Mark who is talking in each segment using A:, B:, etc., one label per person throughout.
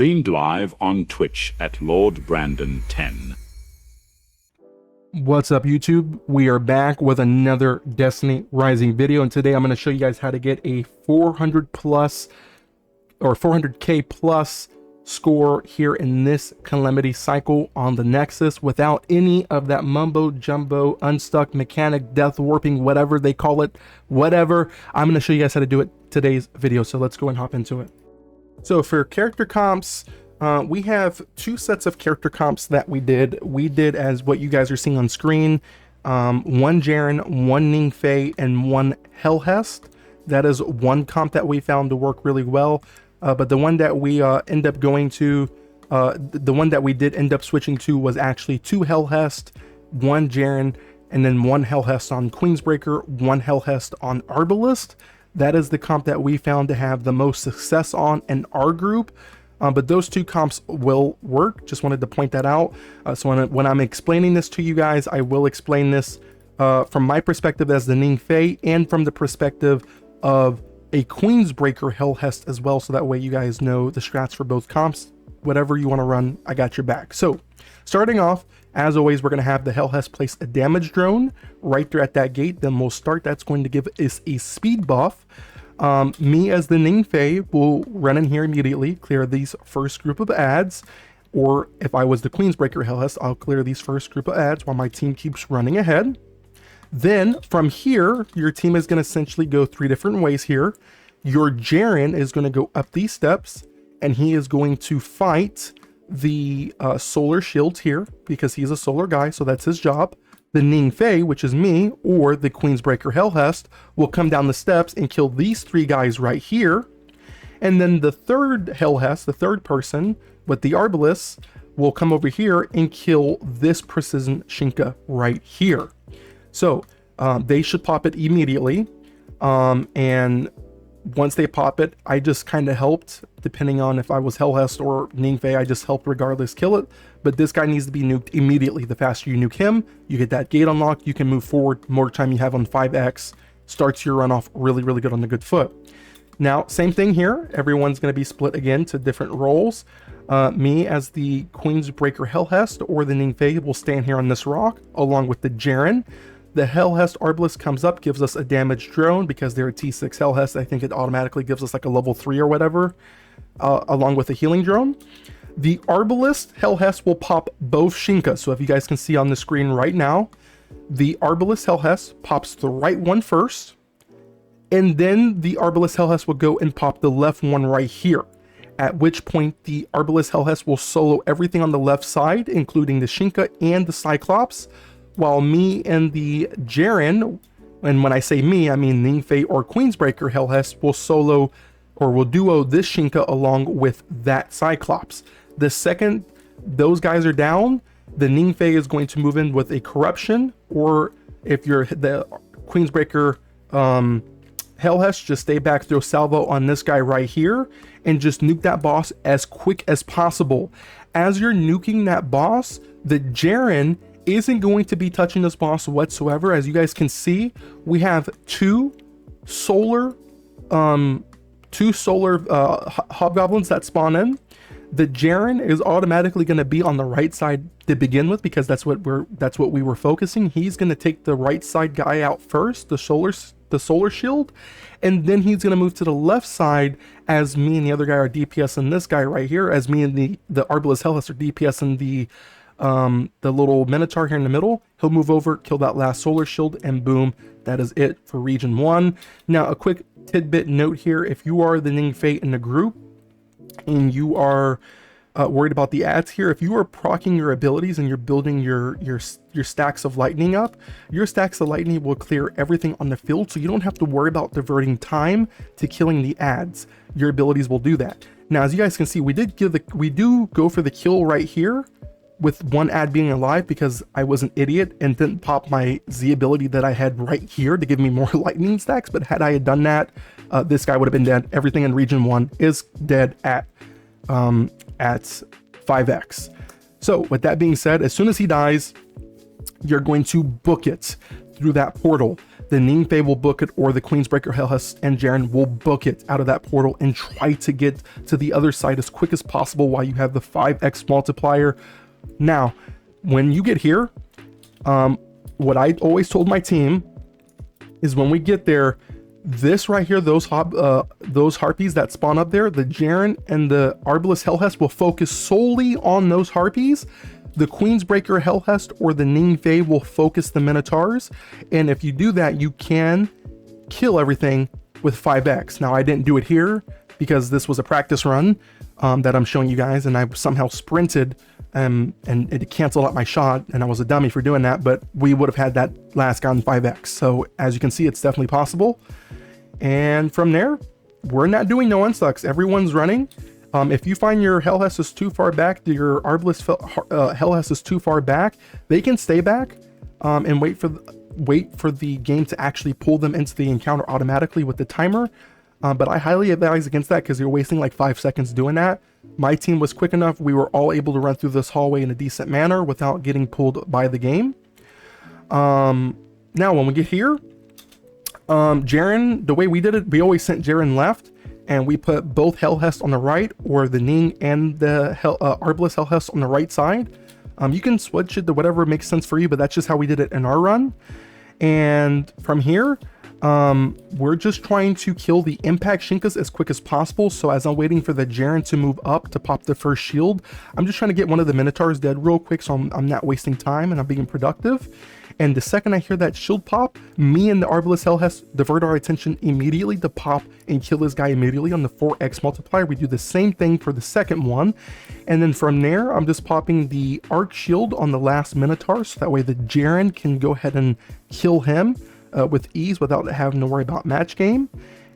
A: Stream live on Twitch at LordBrandon10.
B: What's up, YouTube? We are back with another Destiny Rising video, and today I'm going to show you guys how to get a 400 plus or 400k plus score here in this Calamity cycle on the Nexus without any of that mumbo jumbo, unstuck, mechanic, death warping, whatever they call it, whatever. I'm going to show you guys how to do it today's video, so let's go and hop into it. So for character comps, we have two sets of character comps that we did. We did as what you guys are seeing on screen, one Jaren, one Ningfei, and one Hellhest. That is one comp that we found to work really well. But the one that we end up going to, the one that we did end up switching to was actually two Hellhest, one Jaren, and then one Hellhest on Queensbreaker, one Hellhest on Arbalest. That is the comp that we found to have the most success on in our group. But those two comps will work. Just wanted to point that out. So when I'm explaining this to you guys, I will explain this from my perspective as the Ningfei and from the perspective of a Queensbreaker Hellhest as well. So that way you guys know the strats for both comps. Whatever you want to run, I got your back. So starting off, as always, we're going to have the Hellhest place a damage drone right there at that gate. Then we'll start. That's going to give us a speed buff. Me as the Ningfei will run in here immediately, clear these first group of ads, or if I was the Queensbreaker Hellhest, I'll clear these first group of ads while my team keeps running ahead. Then from here, your team is going to essentially go three different ways here. Your Jaren is going to go up these steps, and he is going to fight the solar shields here because he's a solar guy, so that's his job. The Ningfei, which is me, or the Queensbreaker Hellhest, will come down the steps and kill these three guys right here. And then the third Hellhest, the third person with the Arbalest, will come over here and kill this Precision Shinka right here. So they should pop it immediately. And once they pop it, I just kind of helped, depending on if I was Hellhest or Ningfei, I just helped regardless kill it. But this guy needs to be nuked immediately. The faster you nuke him, you get that gate unlocked, you can move forward. More time you have on 5x, starts your run off really, really good on the good foot. Now, same thing here. Everyone's going to be split again to different roles. Me as the Queensbreaker Hellhest or the Ningfei will stand here on this rock, along with the Jaren. The Hellhest Arbalest comes up, gives us a damage drone because they're a T6 Hellhest. I think it automatically gives us like a level 3 or whatever, along with a healing drone. The Arbalest Hellhest will pop both Shinka. So if you guys can see on the screen right now, the Arbalest Hellhest pops the right one first, and then the Arbalest Hellhest will go and pop the left one right here. At which point the Arbalest Hellhest will solo everything on the left side, including the Shinka and the Cyclops, while me and the Jaren, and when I say me, I mean Ningfei or Queensbreaker Hellhest, will solo or will duo this Shinka along with that Cyclops. The second those guys are down, the Ningfei is going to move in with a Corruption, or if you're the Queensbreaker Hellhest, just stay back, throw salvo on this guy right here, and just nuke that boss as quick as possible. As you're nuking that boss, the Jaren isn't going to be touching this boss whatsoever. As you guys can see, we have two solar hobgoblins that spawn in. The Jaren is automatically going to be on the right side to begin with because that's what we were focusing. He's going to take the right side guy out first, the solar shield, and then he's going to move to the left side as me and the other guy are DPS and this guy right here, as me and the Arbalest Hellhest are DPS and the little Minotaur here in the middle. He'll move over, kill that last solar shield, and boom, that is it for region 1. Now, a quick tidbit note here: if you are the Ningfei in the group and you are worried about the ads here, if you are proccing your abilities and you're building your stacks of lightning up, your stacks of lightning will clear everything on the field, so you don't have to worry about diverting time to killing the ads. Your abilities will do that. Now, as you guys can see, we do go for the kill right here, with one ad being alive because I was an idiot and didn't pop my Z ability that I had right here to give me more lightning stacks. But had I had done that, this guy would have been dead. Everything in region 1 is dead at 5x. So with that being said, as soon as he dies, you're going to book it through that portal. the Ningfei will book it, or the Queensbreaker, Hellhest, and Jaren will book it out of that portal and try to get to the other side as quick as possible while you have the 5x multiplier. Now, when you get here, what I always told my team is when we get there, this right here, those harpies that spawn up there, the Jaren and the Arbalest Hellhest will focus solely on those harpies. The Queensbreaker Hellhest or the Ningfei will focus the Minotaurs. And if you do that, you can kill everything with 5x. Now, I didn't do it here because this was a practice run that I'm showing you guys, and I somehow sprinted and it canceled out my shot, and I was a dummy for doing that, but we would have had that last guy in 5x. So as you can see, it's definitely possible. And from there, we're not doing no unstucks. Everyone's running. If you find your Hellhest is too far back, your Arbalest Hellhest is too far back, they can stay back and wait for the game to actually pull them into the encounter automatically with the timer. But I highly advise against that because you're wasting like 5 seconds doing that. My team was quick enough. We were all able to run through this hallway in a decent manner without getting pulled by the game. Now, when we get here, Jaren, the way we did it, we always sent Jaren left, and we put both Hellhest on the right, or the Ning and the Arbalest Hellhest on the right side. You can switch it to whatever makes sense for you, but that's just how we did it in our run. And from here, we're just trying to kill the impact Shinkas as quick as possible. So as I'm waiting for the Jaren to move up to pop the first shield, I'm just trying to get one of the Minotaurs dead real quick, so I'm not wasting time and I'm being productive. And the second I hear that shield pop, me and the Arbalest Hellhest divert our attention immediately to pop and kill this guy immediately on the 4x multiplier. We do the same thing for the second one. And then from there, I'm just popping the arc shield on the last Minotaur, so that way the Jaren can go ahead and kill him with ease without having to worry about match game.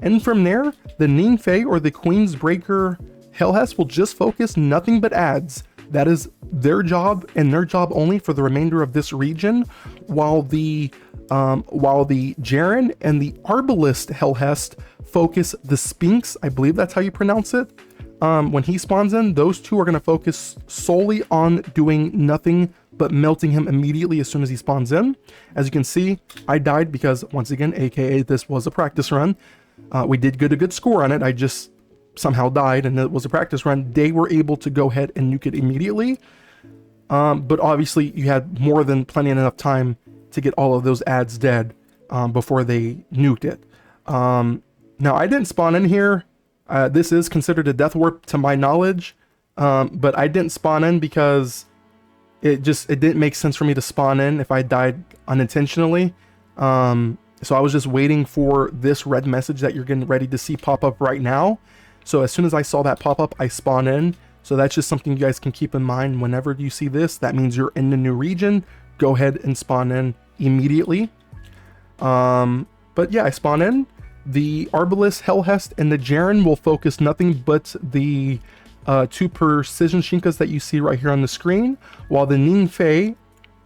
B: And from there, the Ningfei or the Queensbreaker Hellhest will just focus nothing but adds. That is their job and their job only for the remainder of this region, while the Jaren and the Arbalest Hellhest focus the Sphinx. I believe that's how you pronounce it. When he spawns in, those two are going to focus solely on doing nothing but melting him immediately as soon as he spawns in. As you can see, I died because, once again, aka this was a practice run. We did get a good score on it. I just somehow died, and it was a practice run. They were able to go ahead and nuke it immediately. But obviously, you had more than plenty enough time to get all of those ads dead before they nuked it. Now, I didn't spawn in here. This is considered a death warp to my knowledge, but I didn't spawn in because it didn't make sense for me to spawn in if I died unintentionally. So I was just waiting for this red message that you're getting ready to see pop up right now. So as soon as I saw that pop up, I spawned in. So that's just something you guys can keep in mind whenever you see this. That means you're in the new region. Go ahead and spawn in immediately. But yeah, I spawn in. The Arbalest Hellhest and the Jaren will focus nothing but the 2 precision Shinkas that you see right here on the screen, while the Ningfei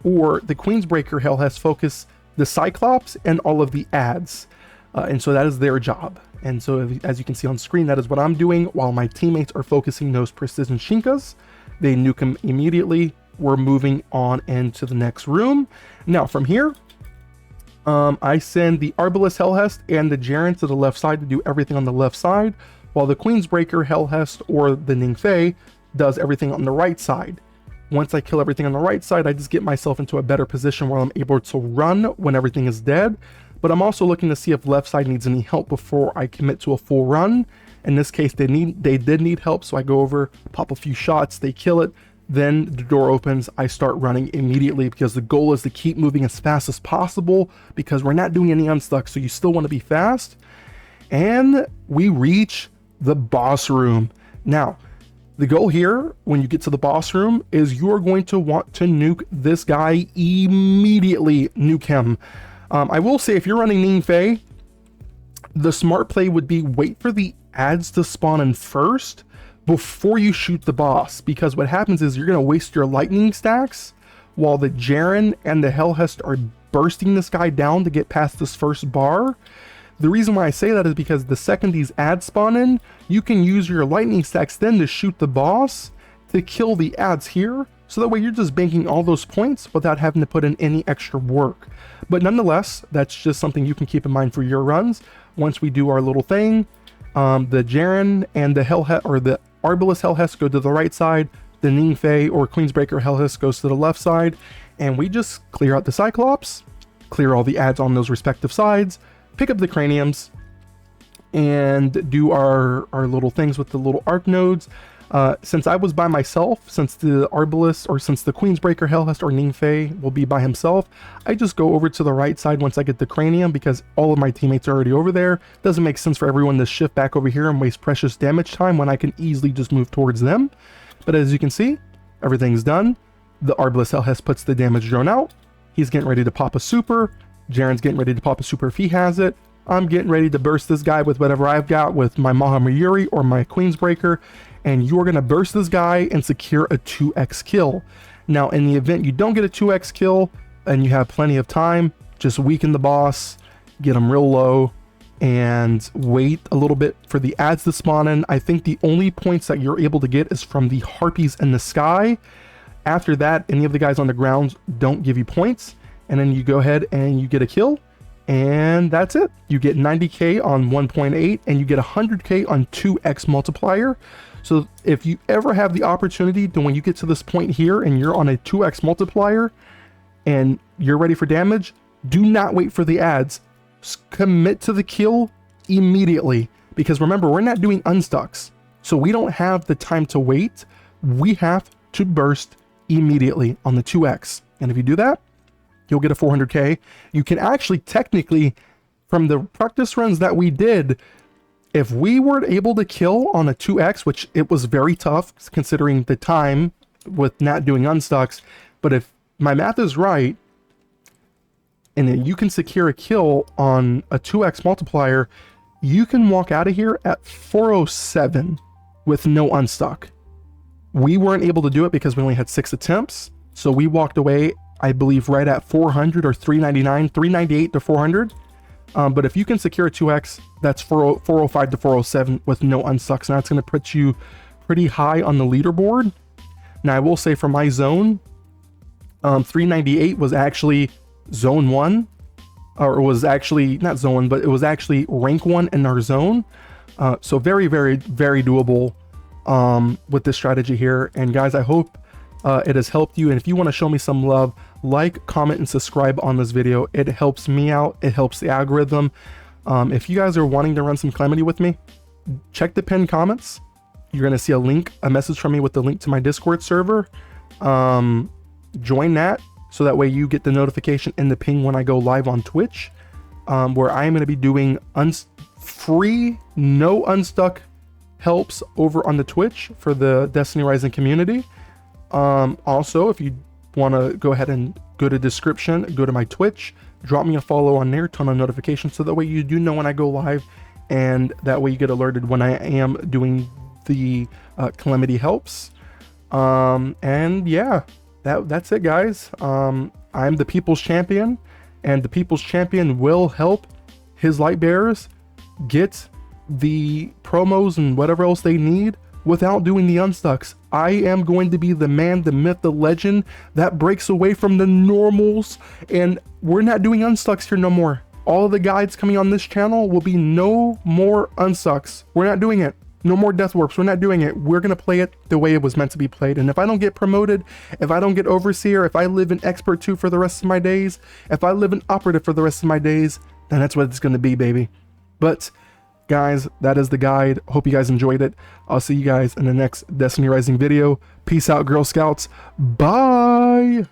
B: or the Queensbreaker Hellhest focus the Cyclops and all of the ads. And so that is their job. And so as you can see on screen, that is what I'm doing while my teammates are focusing those precision Shinkas. They nuke them immediately. We're moving on into the next room. Now from here, I send the Arbalest Hellhest and the Jaren to the left side to do everything on the left side, while the Queensbreaker Hellhest or the Ningfei does everything on the right side. Once I kill everything on the right side, I just get myself into a better position where I'm able to run when everything is dead. But I'm also looking to see if left side needs any help before I commit to a full run. In this case, they did need help, so I go over, pop a few shots, they kill it. Then the door opens, I start running immediately because the goal is to keep moving as fast as possible because we're not doing any unstuck, so you still want to be fast. And we reach the boss room. Now, the goal here, when you get to the boss room, is you are going to want to nuke this guy immediately. Nuke him. I will say, if you're running Ningfei, the smart play would be wait for the ads to spawn in first before you shoot the boss, because what happens is you're going to waste your lightning stacks while the Jaren and the Hellhest are bursting this guy down to get past this first bar. The reason why I say that is because the second these ads spawn in, you can use your lightning stacks then to shoot the boss to kill the ads here So that way you're just banking all those points without having to put in any extra work. But nonetheless, that's just something you can keep in mind for your runs. Once we do our little thing, the Jaren and the the Arbalest Hellhest go to the right side, the Ningfei or Queensbreaker Hellhest goes to the left side, and we just clear out the Cyclops, clear all the adds on those respective sides, pick up the Craniums, and do our little things with the little arc nodes. Since I was by myself, since the Arbalest or since the Queensbreaker Hellhest or Ningfei will be by himself, I just go over to the right side once I get the Cranium because all of my teammates are already over there. Doesn't make sense for everyone to shift back over here and waste precious damage time when I can easily just move towards them. But as you can see, everything's done. The Arbalest Hellhest puts the damage drone out. He's getting ready to pop a super. Jaren's getting ready to pop a super if he has it. I'm getting ready to burst this guy with whatever I've got with my Mahamayuri or my Queensbreaker, and you're going to burst this guy and secure a 2x kill. Now, in the event you don't get a 2x kill and you have plenty of time, just weaken the boss, get him real low, and wait a little bit for the adds to spawn in. I think the only points that you're able to get is from the Harpies in the sky. After that, any of the guys on the ground don't give you points, and then you go ahead and you get a kill, and that's it. You get 90k on 1.8 and you get 100k on 2x multiplier. So if you ever have the opportunity to, when you get to this point here and you're on a 2x multiplier and you're ready for damage, do not wait for the adds. Commit to the kill immediately, because remember, we're not doing unstucks, so we don't have the time to wait. We have to burst immediately on the 2x, and if you do that, you'll get a 400k. You can actually technically, from the practice runs that we did, if we were able to kill on a 2x, which it was very tough considering the time with not doing unstucks, but if my math is right, and then you can secure a kill on a 2x multiplier, you can walk out of here at 407 with no unstuck. We weren't able to do it because we only had 6 attempts, so we walked away, I believe, right at 400 or 399, 398 to 400. But if you can secure a 2x, that's 405 to 407 with no unstucks. Now it's going to put you pretty high on the leaderboard. Now I will say for my zone, 398 was actually zone 1, or it was actually not zone 1, but it was actually rank 1 in our zone. So very, very, very doable with this strategy here. And guys, I hope it has helped you. And if you want to show me some love, like, comment, and subscribe on this video. It helps me out. It helps the algorithm. If you guys are wanting to run some Calamity with me, check the pinned comments. You're going to see a message from me with the link to my Discord server. Join that, so that way you get the notification and the ping when I go live on Twitch, where I am going to be doing free, no unstuck helps over on the Twitch for the Destiny Rising community. Also, if you want to go ahead and go to description, go to my Twitch, drop me a follow on there, turn on notifications, so that way you do know when I go live, and that way you get alerted when I am doing the Calamity helps. And yeah, that's it, guys. I'm the People's Champion, and the People's Champion will help his light bearers get the promos and whatever else they need without doing the unstucks. I am going to be the man, the myth, the legend that breaks away from the normals, and we're not doing unstucks here no more. All of the guides coming on this channel will be no more unstucks. We're not doing it. No more death warps. We're not doing it. We're going to play it the way it was meant to be played. And if I don't get promoted, if I don't get overseer, if I live in expert 2 for the rest of my days, if I live in operative for the rest of my days, then that's what it's going to be, baby. But guys, that is the guide. Hope you guys enjoyed it. I'll see you guys in the next Destiny Rising video. Peace out, Girl Scouts. Bye.